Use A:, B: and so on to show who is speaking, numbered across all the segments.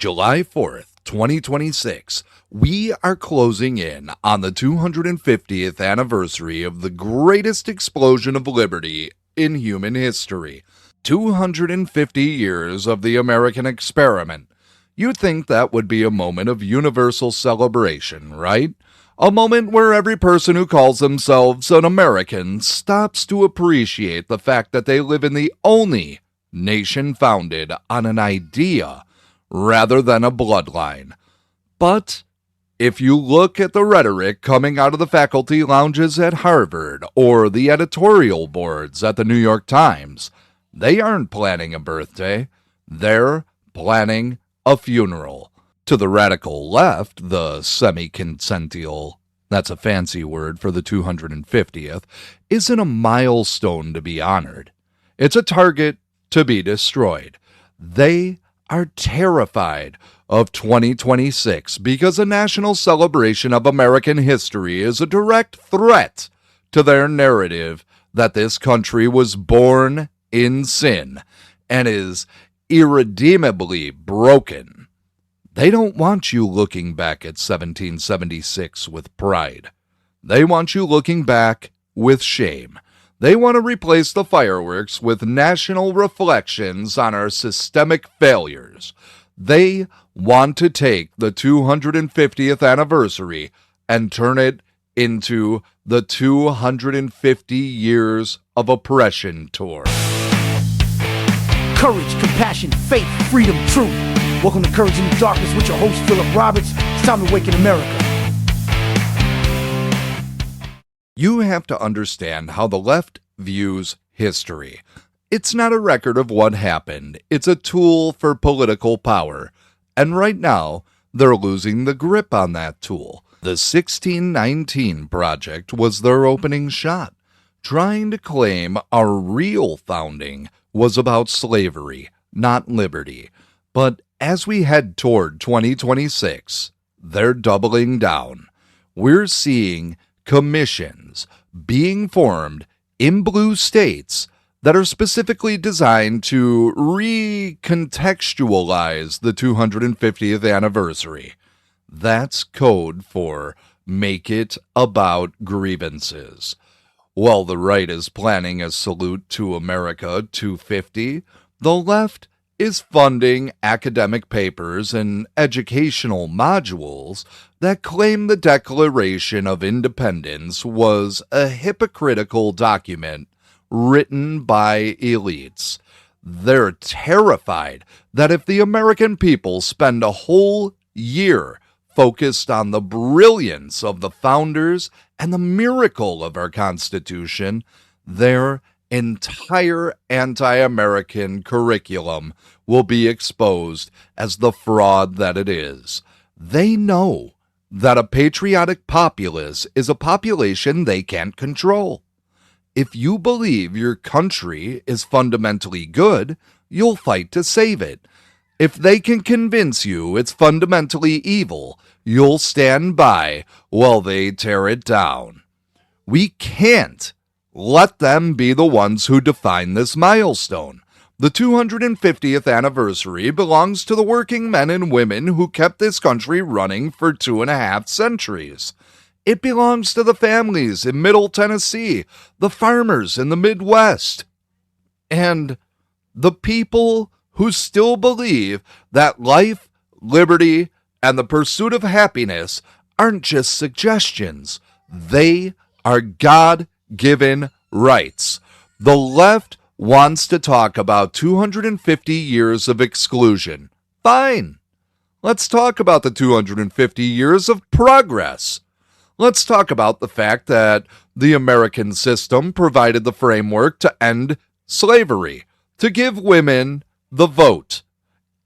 A: July 4th, 2026, we are closing in on the 250th anniversary of the greatest explosion of liberty in human history. 250 years of the American experiment. You'd think that would be a moment of universal celebration, right? A moment where every person who calls themselves an American stops to appreciate the fact that they live in the only nation founded on an idea rather than a bloodline. But if you look at the rhetoric coming out of the faculty lounges at Harvard or the editorial boards at the New York Times, they aren't planning a birthday. They're planning a funeral. To the radical left, the Semiquincentennial, that's a fancy word for the 250th, isn't a milestone to be honored. It's a target to be destroyed. They are terrified of 2026 because a national celebration of American history is a direct threat to their narrative that this country was born in sin and is irredeemably broken. They don't want you looking back at 1776 with pride. They want you looking back with shame. They want to replace the fireworks with national reflections on our systemic failures. They want to take the 250th anniversary and turn it into the 250 years of oppression tour.
B: Courage, compassion, faith, freedom, truth. Welcome to Courage in the Darkness with your host, Philip Roberts. It's time to awaken America.
A: You have to understand how the left views history. It's not a record of what happened. It's a tool for political power. And right now, they're losing the grip on that tool. The 1619 Project was their opening shot, trying to claim our real founding was about slavery, not liberty. But as we head toward 2026, they're doubling down. We're seeing commissions being formed in blue states that are specifically designed to recontextualize the 250th anniversary. That's code for make it about grievances. While the right is planning a salute to America 250, the left is funding academic papers and educational modules that claim the Declaration of Independence was a hypocritical document written by elites. They're terrified that if the American people spend a whole year focused on the brilliance of the founders and the miracle of our Constitution, their entire anti-American curriculum will be exposed as the fraud that it is. They know that a patriotic populace is a population they can't control. If you believe your country is fundamentally good, you'll fight to save it. If they can convince you it's fundamentally evil, you'll stand by while they tear it down. We can't let them be the ones who define this milestone. The 250th anniversary belongs to the working men and women who kept this country running for 2.5 centuries. It belongs to the families in Middle Tennessee, the farmers in the Midwest, and the people who still believe that life, liberty, and the pursuit of happiness aren't just suggestions. They are God-given rights. The left wants to talk about 250 years of exclusion. Fine. Let's talk about the 250 years of progress. Let's talk about the fact that the American system provided the framework to end slavery, to give women the vote,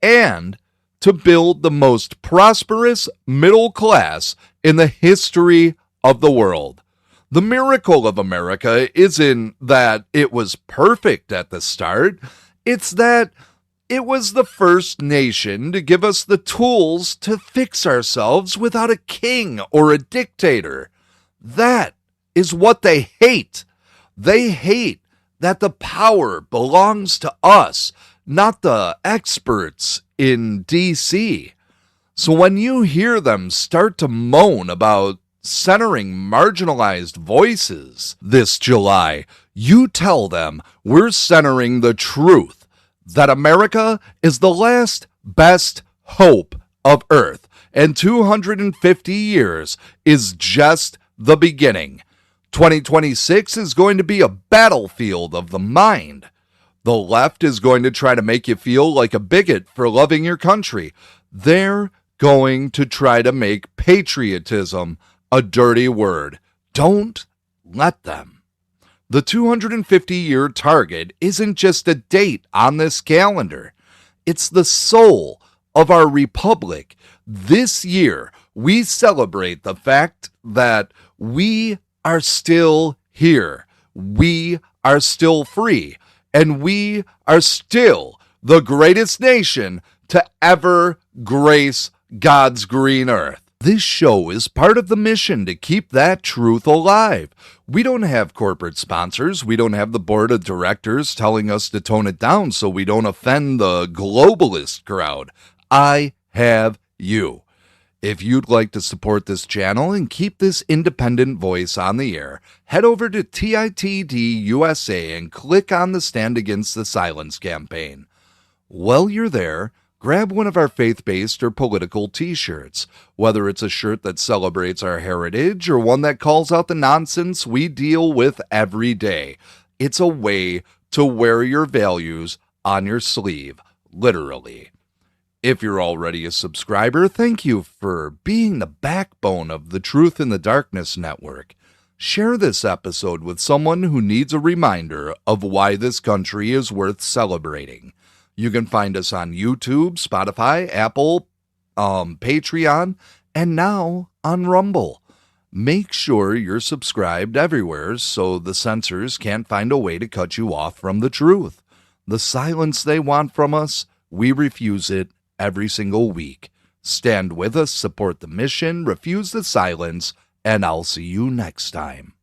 A: and to build the most prosperous middle class in the history of the world. The miracle of America isn't that it was perfect at the start. It's that it was the first nation to give us the tools to fix ourselves without a king or a dictator. That is what they hate. They hate that the power belongs to us, not the experts in D.C. So when you hear them start to moan about centering marginalized voices this July, you tell them we're centering the truth, that America is the last best hope of Earth, and 250 years is just the beginning. 2026 is going to be a battlefield of the mind. The left is going to try to make you feel like a bigot for loving your country. They're going to try to make patriotism a dirty word. Don't let them. The 250-year target isn't just a date on this calendar. It's the soul of our republic. This year, we celebrate the fact that we are still here. We are still free. And we are still the greatest nation to ever grace God's green earth. This show is part of the mission to keep that truth alive. We don't have corporate sponsors. We don't have the board of directors telling us to tone it down so we don't offend the globalist crowd. I have you. If you'd like to support this channel and keep this independent voice on the air, head over to TITD USA and click on the Stand Against the Silence campaign. While you're there, grab one of our faith-based or political t-shirts, whether it's a shirt that celebrates our heritage or one that calls out the nonsense we deal with every day. It's a way to wear your values on your sleeve, literally. If you're already a subscriber, thank you for being the backbone of the Truth in the Darkness network. Share this episode with someone who needs a reminder of why this country is worth celebrating. You can find us on YouTube, Spotify, Apple, Patreon, and now on Rumble. Make sure you're subscribed everywhere so the censors can't find a way to cut you off from the truth. The silence they want from us, we refuse it every single week. Stand with us, support the mission, refuse the silence, and I'll see you next time.